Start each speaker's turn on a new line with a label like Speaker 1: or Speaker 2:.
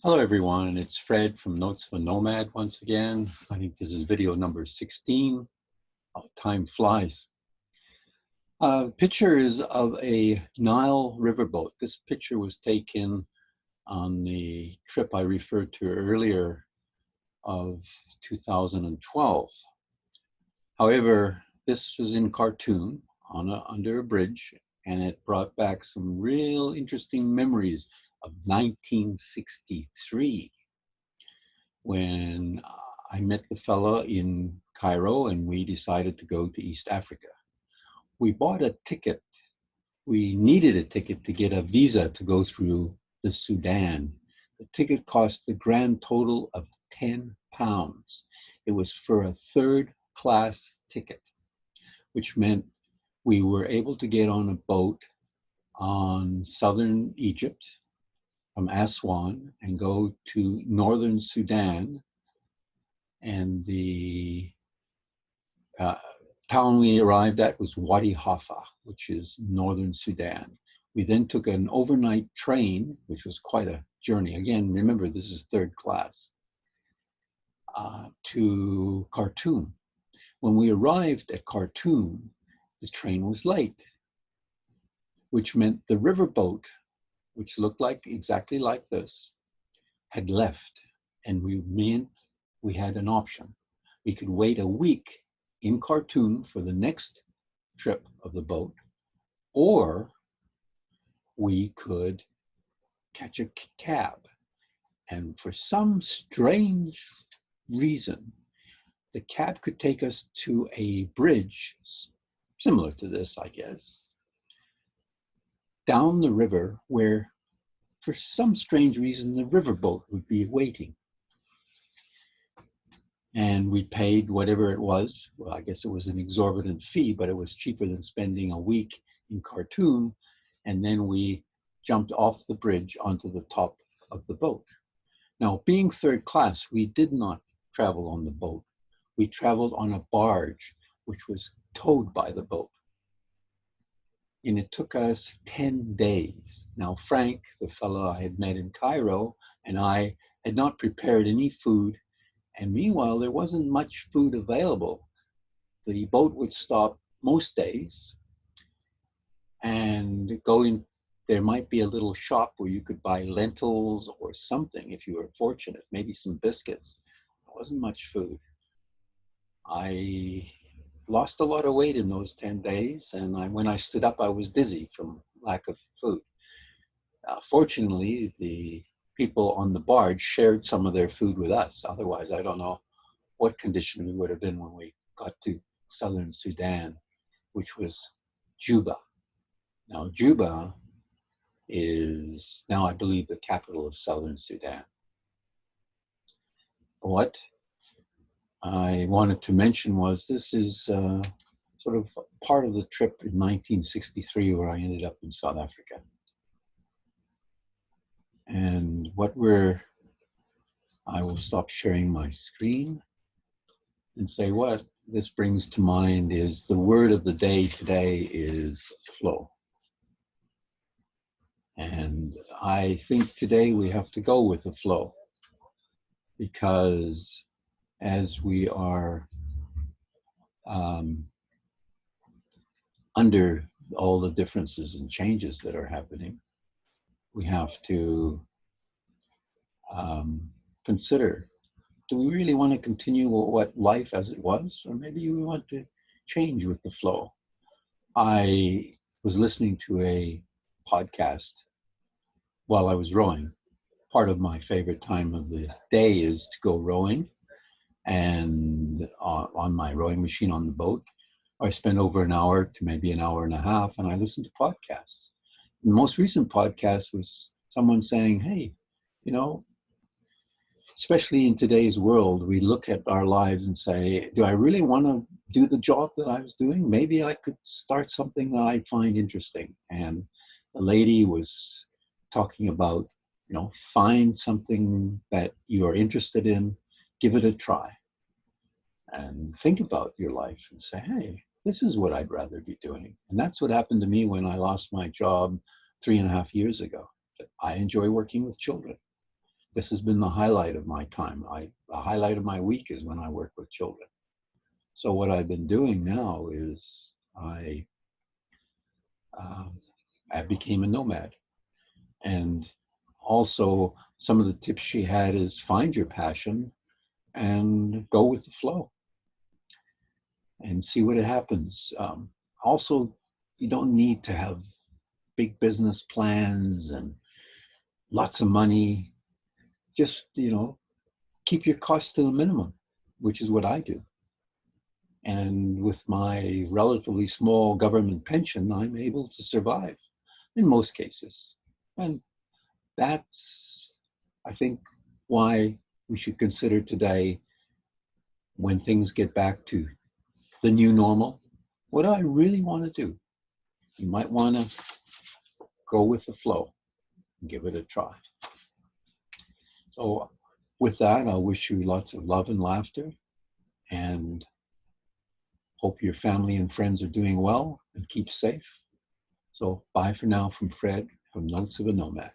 Speaker 1: Hello everyone, it's Fred from Notes of a Nomad once again. I think this is video number 16. Time flies. Picture is of a Nile riverboat. This picture was taken on the trip I referred to earlier of 2012. However, this was in Khartoum under a bridge, and it brought back some real interesting memories of 1963 when I met the fella in Cairo and we decided to go to East Africa. We bought a ticket. We needed a ticket to get a visa to go through the Sudan. The ticket cost the grand total of £10. It was for a third-class ticket, which meant we were able to get on a boat on southern Egypt from Aswan and go to northern Sudan. And the town we arrived at was Wadi Halfa, which is northern Sudan. We then took an overnight train, which was quite a journey. Again, remember, this is third class, to Khartoum. When we arrived at Khartoum, the train was late, which meant the riverboat, which looked exactly like this, had left, and we had an option. We could wait a week in Khartoum for the next trip of the boat, or we could catch a cab. And for some strange reason, the cab could take us to a bridge, similar to this, I guess, down the river where, for some strange reason, the riverboat would be waiting. And we paid whatever it was. Well, I guess it was an exorbitant fee, but it was cheaper than spending a week in Khartoum. And then we jumped off the bridge onto the top of the boat. Now, being third class, we did not travel on the boat. We traveled on a barge, which was towed by the boat. And it took us 10 days. Now, Frank, the fellow I had met in Cairo, and I had not prepared any food. And meanwhile, there wasn't much food available. The boat would stop most days and there might be a little shop where you could buy lentils or something if you were fortunate, maybe some biscuits. There wasn't much food. I lost a lot of weight in those 10 days, and when I stood up, I was dizzy from lack of food. Fortunately, the people on the barge shared some of their food with us. Otherwise, I don't know what condition we would have been when we got to southern Sudan, which was Juba. Now, Juba is now, I believe, the capital of southern Sudan. What I wanted to mention was this is sort of part of the trip in 1963 where I ended up in South Africa. And I will stop sharing my screen and say what this brings to mind is the word of the day today is flow. And I think today we have to go with the flow, because as we are under all the differences and changes that are happening, we have to consider, do we really want to continue what life as it was, or maybe we want to change with the flow? I was listening to a podcast while I was rowing. Part of my favorite time of the day is to go rowing, and on my rowing machine on the boat, I spend over an hour to maybe an hour and a half, and I listen to podcasts. The most recent podcast was someone saying, hey, you know, especially in today's world, we look at our lives and say, do I really want to do the job that I was doing? Maybe I could start something that I find interesting. And the lady was talking about, you know, find something that you are interested in, give it a try, and think about your life and say, hey, this is what I'd rather be doing. And that's what happened to me when I lost my job 3.5 years ago. I enjoy working with children. this has been the highlight of my time. The highlight of my week is when I work with children. So what I've been doing now is um, I became a nomad. And also some of the tips she had is find your passion and go with the flow and see what happens. Also, you don't need to have big business plans and lots of money. Just, keep your costs to the minimum, which is what I do. And with my relatively small government pension, I'm able to survive in most cases. And that's, I think, why we should consider today, when things get back to the new normal, what do I really want to do? You might want to go with the flow and give it a try. So with that, I wish you lots of love and laughter, and hope your family and friends are doing well and keep safe. So bye for now from Fred from Notes of a Nomad.